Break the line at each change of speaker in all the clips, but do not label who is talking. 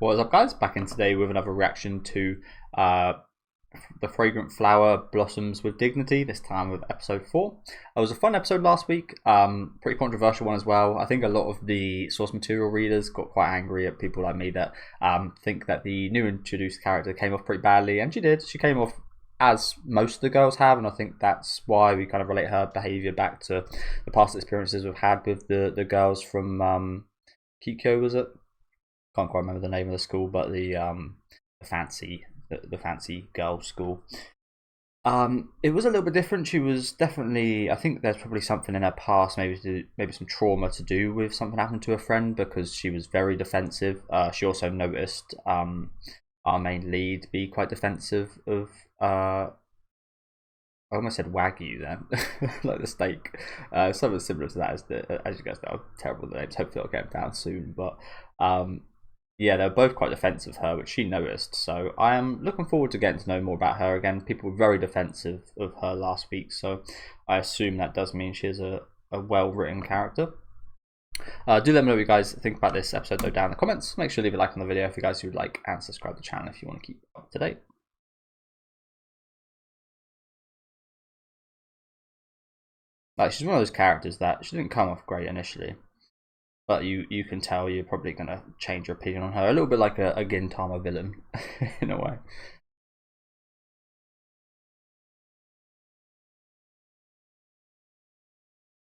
What is up, guys? Back in today with another reaction to the Fragrant Flower Blossoms with Dignity, this time with episode 4. It was a fun episode last week, pretty controversial one as well. I think a lot of the source material readers got quite angry at people like me that think that the new introduced character came off pretty badly, and she did. She came off as most of the girls have, and I think that's why we kind of relate her behaviour back to the past experiences we've had with the girls from Kikyo, was it? Can't quite remember the name of the school, but the fancy girls' school. It was a little bit different. She was definitely, I think there's probably something in her past, maybe some trauma to do with something happened to her friend, because she was very defensive. She also noticed our main lead be quite defensive of I almost said Wagyu then, like the steak. Something similar to that, as you guys know, terrible the names. Hopefully I'll get them down soon, but yeah, they're both quite defensive of her, which she noticed. So I am looking forward to getting to know more about her again. People were very defensive of her last week, so I assume that does mean she is a well-written character. Do let me know what you guys think about this episode though down in the comments. Make sure to leave a like on the video if you guys would like, and subscribe to the channel if you want to keep up to date. Like, she's one of those characters that she didn't come off great initially, but you can tell you're probably going to change your opinion on her. A little bit like a Gintama villain, in a way.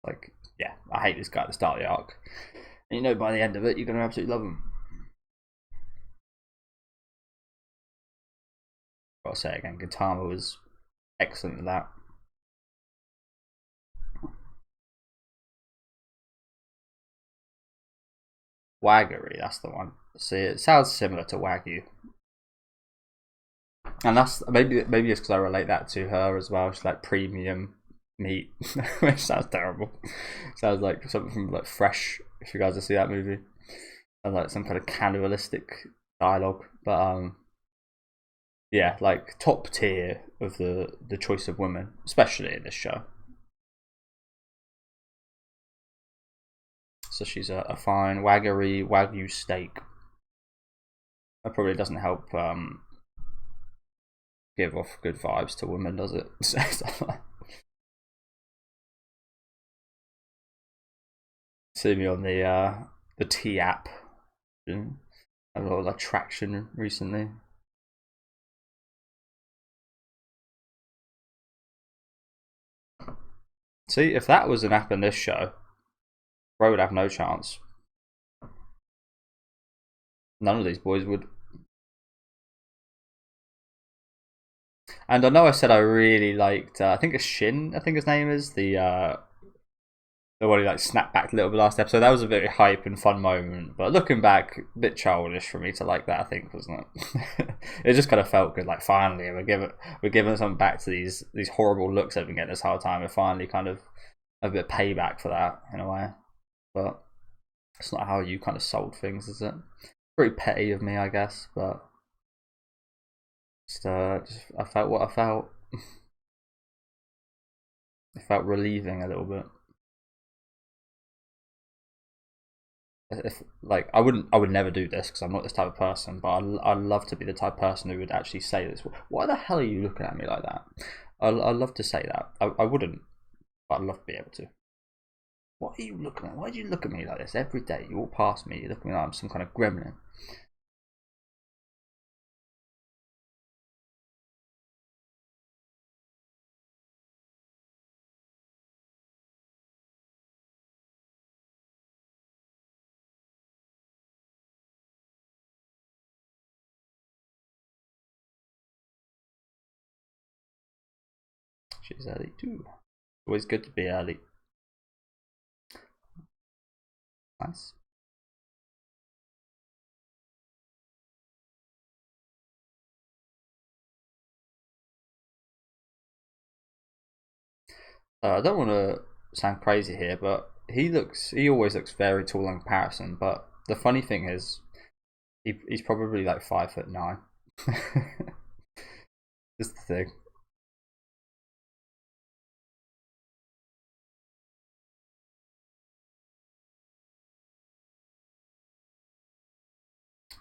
Like, yeah, I hate this guy at the start of the arc. And you know by the end of it, you're going to absolutely love him. Gotta say again, Gintama was excellent at that. Waggery, that's the one. See, it sounds similar to Wagyu. And that's maybe it's because I relate that to her as well. She's like premium meat, which sounds terrible. Sounds like something from like Fresh, if you guys have seen that movie. And like some kind of cannibalistic dialogue. But yeah, like top tier of the choice of women, especially in this show. So she's a fine Wagyu steak. That probably doesn't help give off good vibes to women, does it? See me on the T app. Had a lot of attraction recently. See, if that was an app in this show, Bro would have no chance. None of these boys would. And I know I said I really liked, I think it's Shin, I think his name is, the one who like snapped back a little bit last episode. That was a very hype and fun moment. But looking back, a bit childish for me to like that, I think, wasn't it? It just kind of felt good. Like, finally, we're giving something back to these horrible looks that have been getting this whole time. We're finally kind of a bit of payback for that in a way. But it's not how you kind of sold things, is it? Pretty petty of me, I guess. But just I felt what I felt. It felt relieving a little bit. If like I would never do this because I'm not this type of person, but I'd love to be the type of person who would actually say this. Why the hell are you looking at me like that? I'd love to say that. I wouldn't, but I'd love to be able to. What are you looking at? Why do you look at me like this every day? You walk past me, you look at me like I'm some kind of gremlin. She's early too. Always good to be early. Nice. I don't want to sound crazy here, but he always looks very tall in comparison. But the funny thing is, he's probably like 5'9". That's the thing.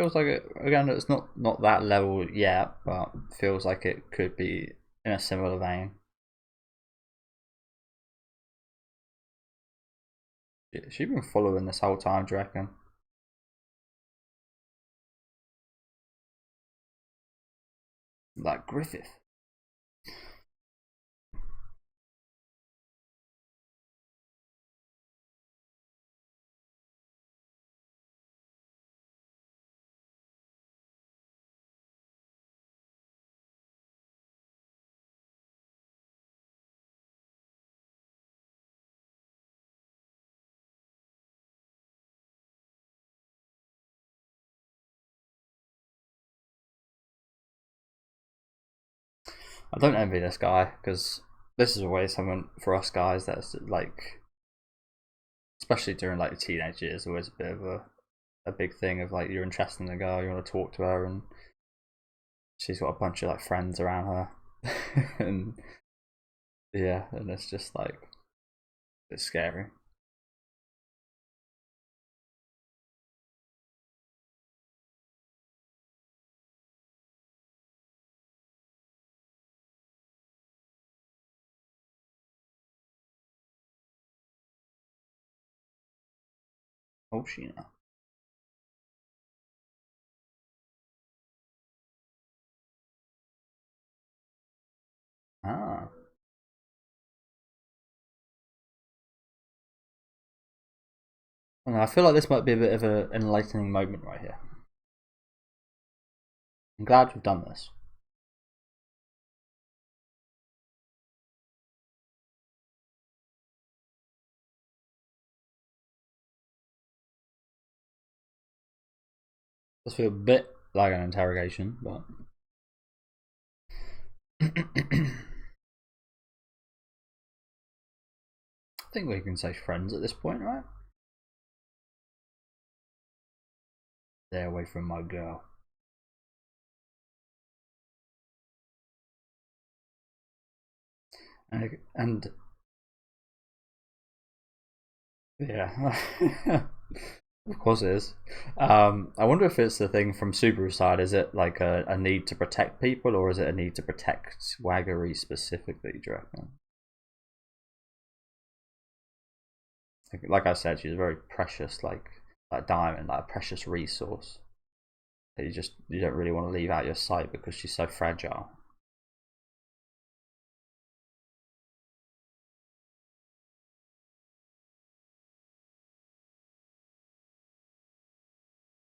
Feels like it again. It's not that level yet, but feels like it could be in a similar vein. She's been following this whole time, do you reckon? Like Griffith. I don't envy this guy because this is always something for us guys that's like, especially during like the teenage years, always a bit of a big thing of like you're interested in a girl, you want to talk to her, and she's got a bunch of like friends around her, and yeah, and it's just like it's scary. Oh, Sheena. Ah. I feel like this might be a bit of an enlightening moment right here. I'm glad we've done this. Does feel a bit like an interrogation, but I think we can say friends at this point, right? Stay away from my girl. And yeah, of course it is. I wonder if it's the thing from Subaru's side. Is it like a need to protect people, or is it a need to protect Swaggery specifically? Do you reckon? Like I said, she's a very precious, like diamond, like a precious resource that you don't really want to leave out your sight because she's so fragile.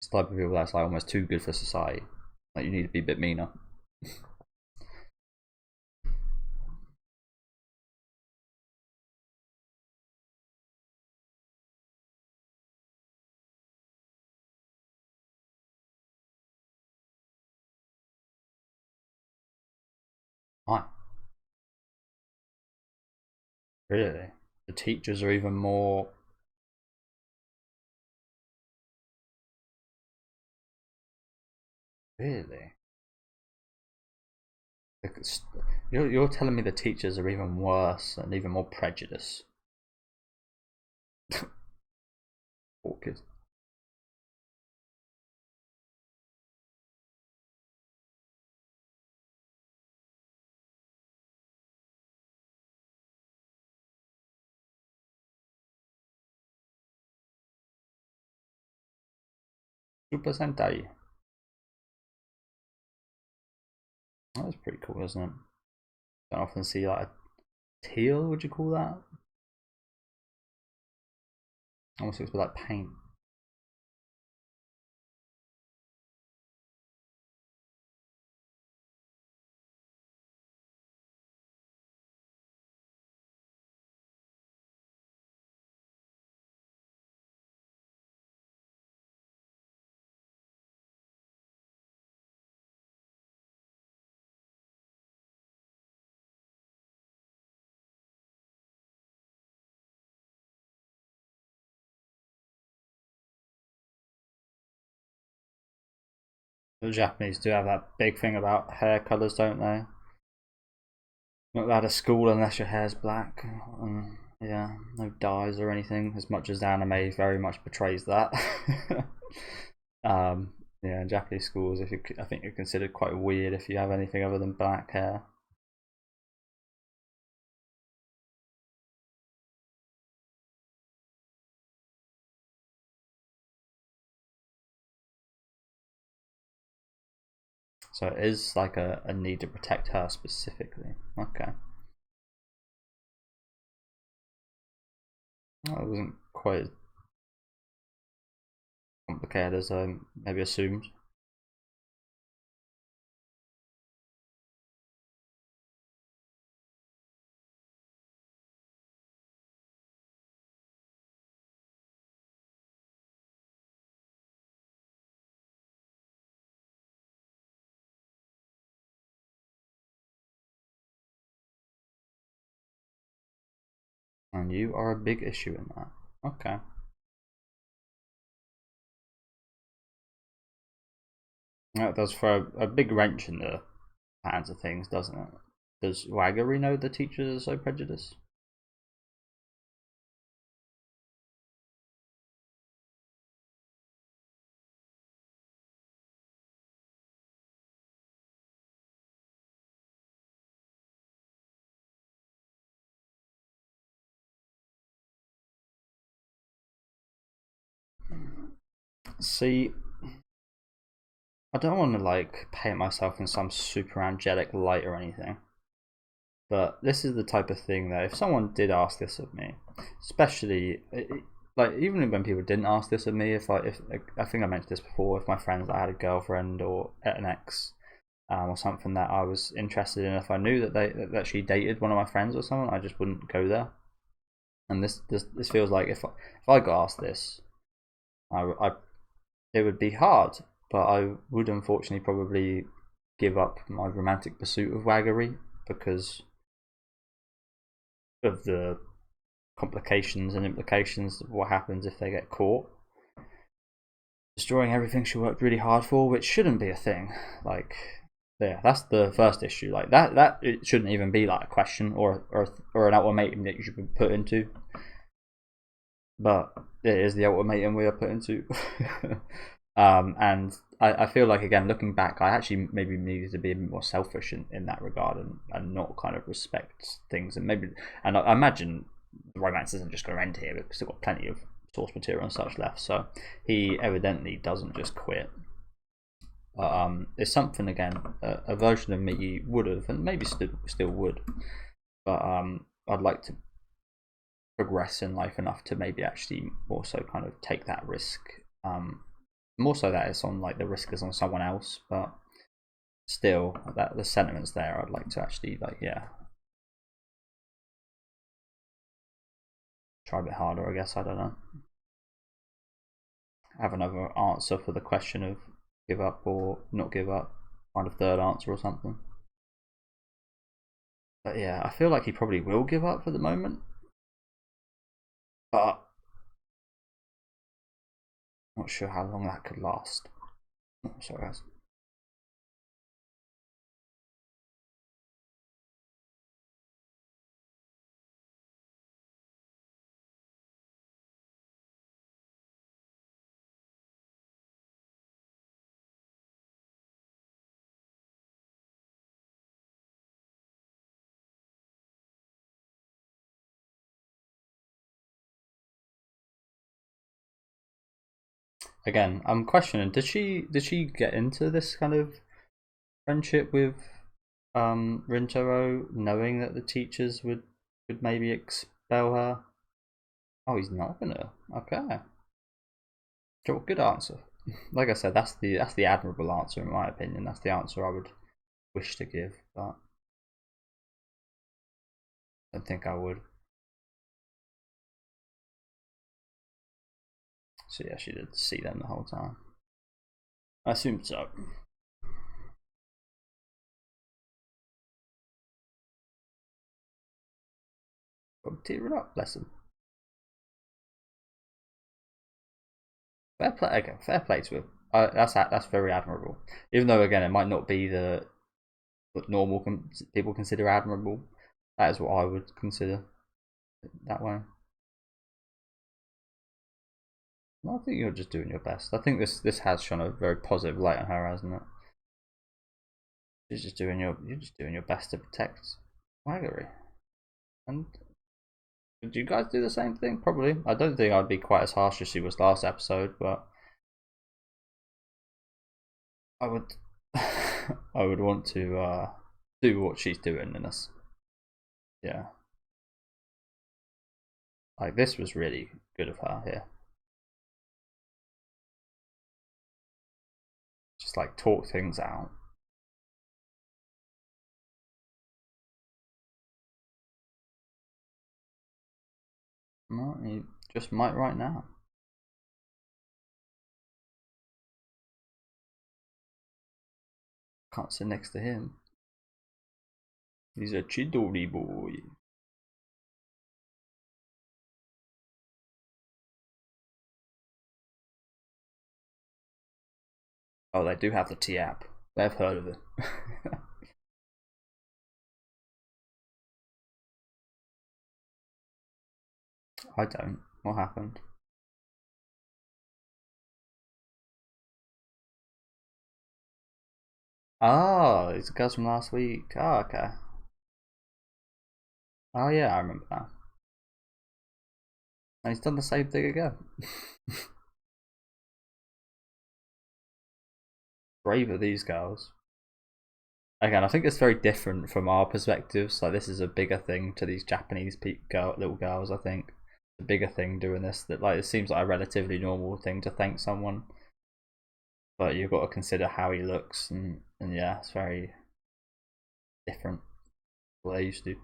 It's the type of people that's like almost too good for society. Like you need to be a bit meaner. Why? Really? The teachers are even more. Really? You're telling me the teachers are even worse and even more prejudiced. Orchid. Super Sentai. That was pretty cool, isn't it? Don't often see like a teal, would you call that? Almost looks a bit like paint. The Japanese do have that big thing about hair colours, don't they? Not allowed to school unless your hair's black. Yeah, no dyes or anything. As much as anime very much portrays that. um, Yeah, in Japanese schools, if you, I think you're considered quite weird if you have anything other than black hair. So it is like a need to protect her specifically. Okay. Well, it wasn't quite as complicated as I maybe assumed. And you are a big issue in that. Okay. That does throw a big wrench in the hands of things, doesn't it? Does Waggery know the teachers are so prejudiced? See, I don't want to like paint myself in some super angelic light or anything, but this is the type of thing that if someone did ask this of me, especially like even when people didn't ask this of me, if I think I mentioned this before, if my friends I had a girlfriend or an ex, or something that I was interested in, if I knew that that she dated one of my friends or someone, I just wouldn't go there. And this feels like if I got asked this, I it would be hard, but I would unfortunately probably give up my romantic pursuit of Waggery because of the complications and implications of what happens if they get caught. Destroying everything she worked really hard for, which shouldn't be a thing. Like, yeah, that's the first issue. Like that it shouldn't even be like a question or an ultimatum that you should be put into. But it is the ultimatum we are put into. And I feel like again looking back, I actually maybe needed to be a bit more selfish in that regard and not kind of respect things and maybe and I imagine the romance isn't just going to end here. We've still got plenty of source material and such left, so he evidently doesn't just quit. It's something again a version of me would have and maybe still would, but I'd like to progress in life enough to maybe actually also kind of take that risk. More so that it's on like the risk is on someone else, but still that the sentiments there. I'd like to actually like try a bit harder. I guess I don't know. Have another answer for the question of give up or not give up. Find a third answer or something. But yeah, I feel like he probably will give up for the moment. But not sure how long that could last. Oh, sorry, guys. Again, I'm questioning. Did she get into this kind of friendship with Rintaro, knowing that the teachers would maybe expel her? Oh, he's not gonna. Okay, sure, good answer. Like I said, that's the admirable answer in my opinion. That's the answer I would wish to give, but I don't think I would. So yeah, she did see them the whole time. I assumed so. But tear it up, bless him. Fair play. Okay, fair play to him. That's very admirable. Even though again, it might not be the what normal people consider admirable. That is what I would consider that way. I think you're just doing your best. I think this has shone a very positive light on her, hasn't it? You're just doing your best to protect Waggery. And did you guys do the same thing? Probably. I don't think I'd be quite as harsh as she was last episode, but I would I would want to do what she's doing in this. Yeah. Like this was really good of her here. Just like talk things out. No, you just might right now. Can't sit next to him. He's a Chidori boy. Oh, they do have the T app. They've heard of it. I don't. What happened? Oh, it's the girls from last week. Oh, okay. Oh, yeah, I remember that. And he's done the same thing again. Brave are these girls. Again, I think it's very different from our perspectives. Like, this is a bigger thing to these Japanese little girls, I think. A bigger thing doing this. That, like, it seems like a relatively normal thing to thank someone. But you've got to consider how he looks, and yeah, it's very different what they used to do.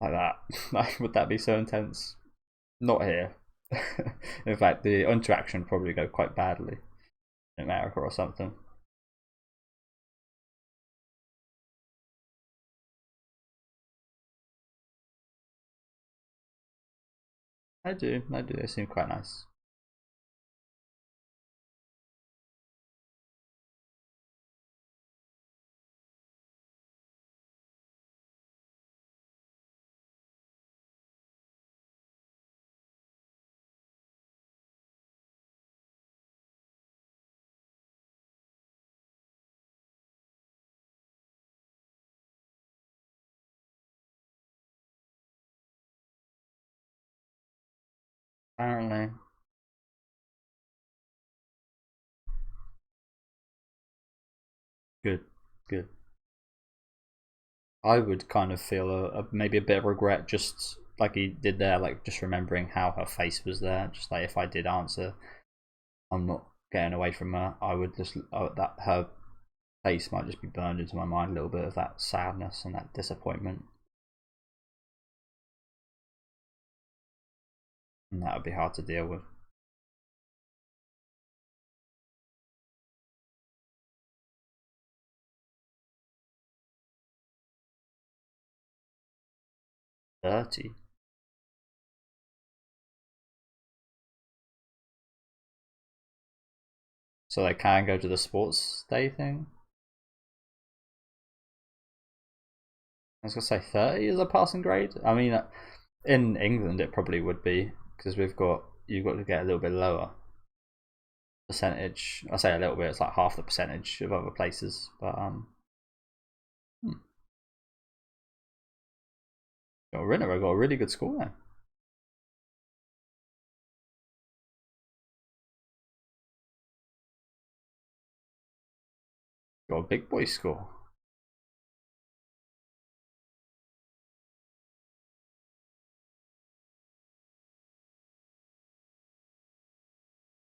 Like that. Like, would that be so intense? Not here. In fact, the interaction would probably go quite badly in America or something. I do, I do. They seem quite nice. Apparently, good, good. I would kind of feel maybe a bit of regret, just like he did there, like just remembering how her face was there. Just like if I did answer, I'm not getting away from her. I would just that her face might just be burned into my mind a little bit of that sadness and that disappointment, and that would be hard to deal with. 30. So they can go to the sports day thing. I was gonna say 30 is a passing grade. I mean, in England it probably would be because you've got to get a little bit lower percentage. I say a little bit; it's like half the percentage of other places. But hmm. Rinner got a really good score there. Got a big boy score.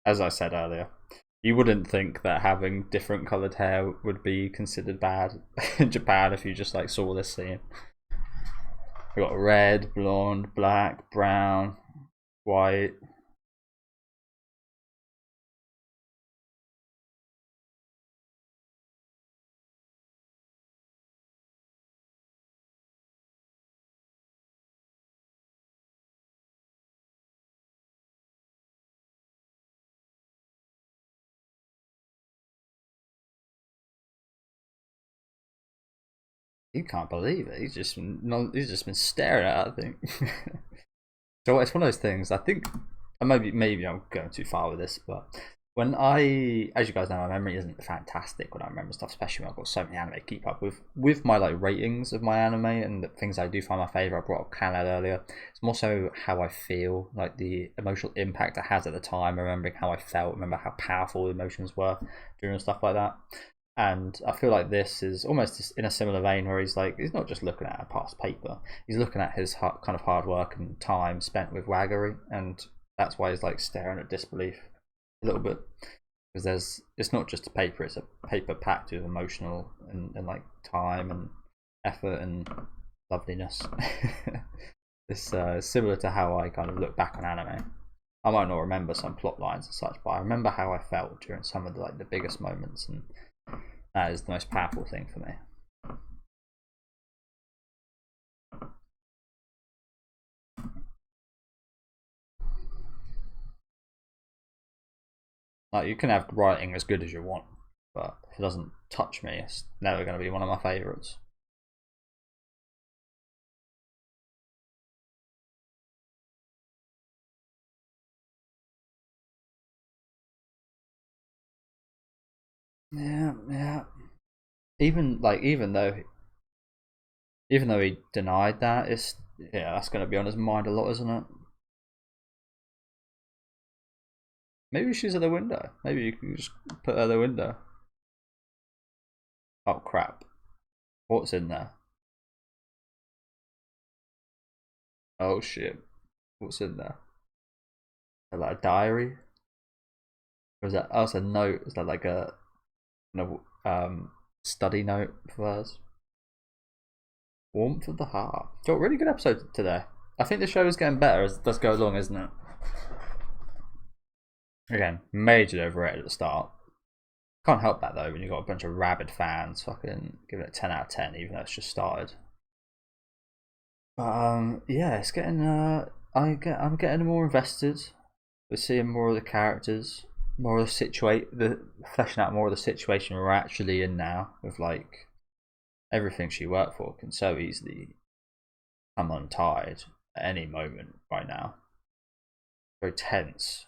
As I said earlier, you wouldn't think that having different coloured hair would be considered bad in Japan if you just like saw this scene. We got red, blonde, black, brown, white. You can't believe it. He's just been staring at it, I think. So it's one of those things. I think maybe I'm going too far with this, but when as you guys know, my memory isn't fantastic when I remember stuff, especially when I've got so many anime to keep up with my like ratings of my anime and the things I do find my favorite. I brought up Canada earlier. It's more so how I feel, like the emotional impact it has at the time, remembering how I felt, remember how powerful the emotions were during stuff like that. And I feel like this is almost in a similar vein where he's not just looking at a past paper, he's looking at his kind of hard work and time spent with Waggery, and that's why he's like staring at disbelief a little bit, because it's not just a paper, it's a paper packed with emotional and like time and effort and loveliness. This is similar to how I kind of look back on anime. I might not remember some plot lines and such, but I remember how I felt during some of the biggest moments, and that is the most powerful thing for me. Like, you can have writing as good as you want, but if it doesn't touch me, it's never going to be one of my favourites. Yeah, yeah. Even though he denied that, that's going to be on his mind a lot, isn't it? Maybe she's at the window. Maybe you can just put her at the window. Oh crap! What's in there? Oh shit! What's in there? Is that like a diary? Or is that? Oh, it's a note. Is that like a study note for us? Warmth of the heart. Got a really good episode today. I think the show is getting better as it does go along, isn't it? Again, majorly overrated at the start. Can't help that though when you've got a bunch of rabid fans fucking giving it a 10 out of 10, even though it's just started. Yeah, it's getting. I'm getting more invested. We're seeing more of the characters, more of the fleshing out more of the situation we're actually in now. With like everything she worked for can so easily come untied at any moment right now. Very tense,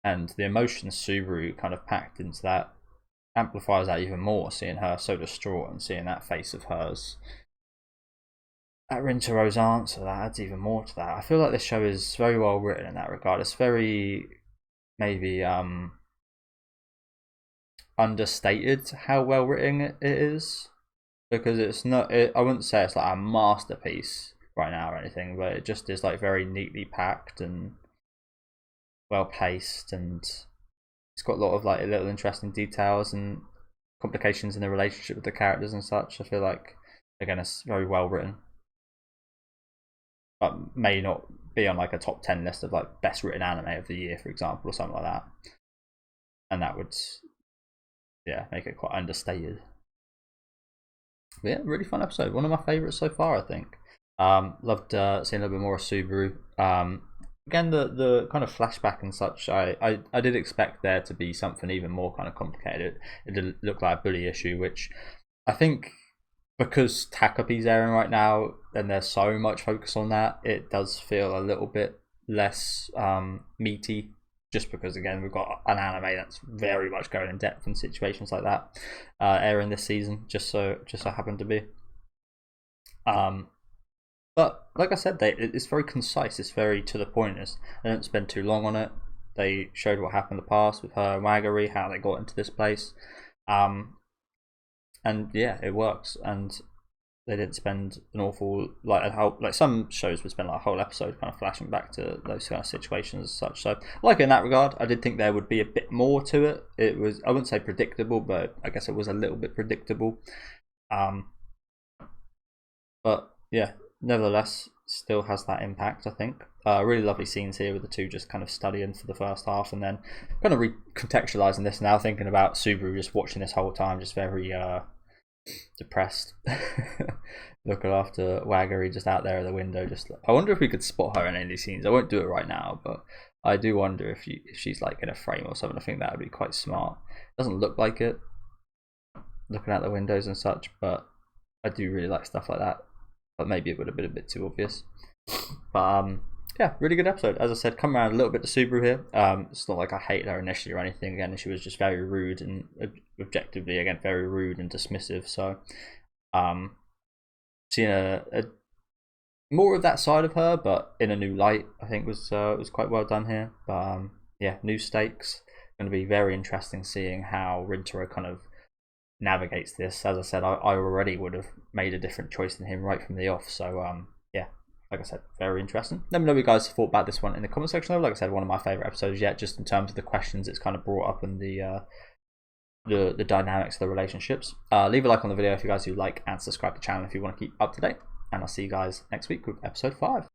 and the emotions Subaru kind of packed into that amplifies that even more. Seeing her so distraught and seeing that face of hers at Rintaro's answer, that adds even more to that. I feel like this show is very well written in that regard. It's very maybe understated how well written it is, because it's not. I wouldn't say it's like a masterpiece right now or anything, but it just is like very neatly packed and well paced, and it's got a lot of like little interesting details and complications in the relationship with the characters and such. I feel like again it's very well written, but may not be on like a top 10 list of like best written anime of the year, for example, or something like that. And that would, yeah, make it quite understated. But yeah, really fun episode. One of my favorites so far, I think. Loved seeing a little bit more of Subaru. Again, the kind of flashback and such. I did expect there to be something even more kind of complicated. It did look like a bully issue, which I think because Takapi's airing right now and there's so much focus on that, it does feel a little bit less meaty, just because again we've got an anime that's very much going in depth in situations like that airing this season, just so happened to be. But like I said, it's very concise, it's very to the point. They don't spend too long on it. They showed what happened in the past with her and Waggery, how they got into this place. And yeah, it works. And they didn't spend an awful like some shows would spend like a whole episode kind of flashing back to those kind of situations as such. So like in that regard, I did think there would be a bit more to it. It was, I wouldn't say predictable, but I guess it was a little bit predictable. But yeah, nevertheless, still has that impact, I think. Really lovely scenes here with the two just kind of studying for the first half, and then kind of recontextualizing this now, thinking about Subaru just watching this whole time, just very depressed, looking after Waggery just out there at the window. Just, I wonder if we could spot her in any of these scenes. I won't do it right now, but I do wonder if she's like in a frame or something. I think that would be quite smart. Doesn't look like it, looking out the windows and such, but I do really like stuff like that, but maybe it would have been a bit too obvious. But yeah, really good episode. As I said, come around a little bit to Subaru here. It's not like I hated her initially or anything. Again, she was just very rude and objectively, again, very rude and dismissive. So, seeing a more of that side of her, but in a new light, I think was quite well done here. But yeah, new stakes. Going to be very interesting seeing how Rintaro kind of navigates this. As I said, I already would have made a different choice than him right from the off. So yeah, like I said, very interesting. Let me know what you guys thought about this one in the comment section. Like I said, one of my favorite episodes yet, just in terms of the questions it's kind of brought up and the dynamics of the relationships. Leave a like on the video if you guys do like, and subscribe to the channel if you want to keep up to date. And I'll see you guys next week with episode 5.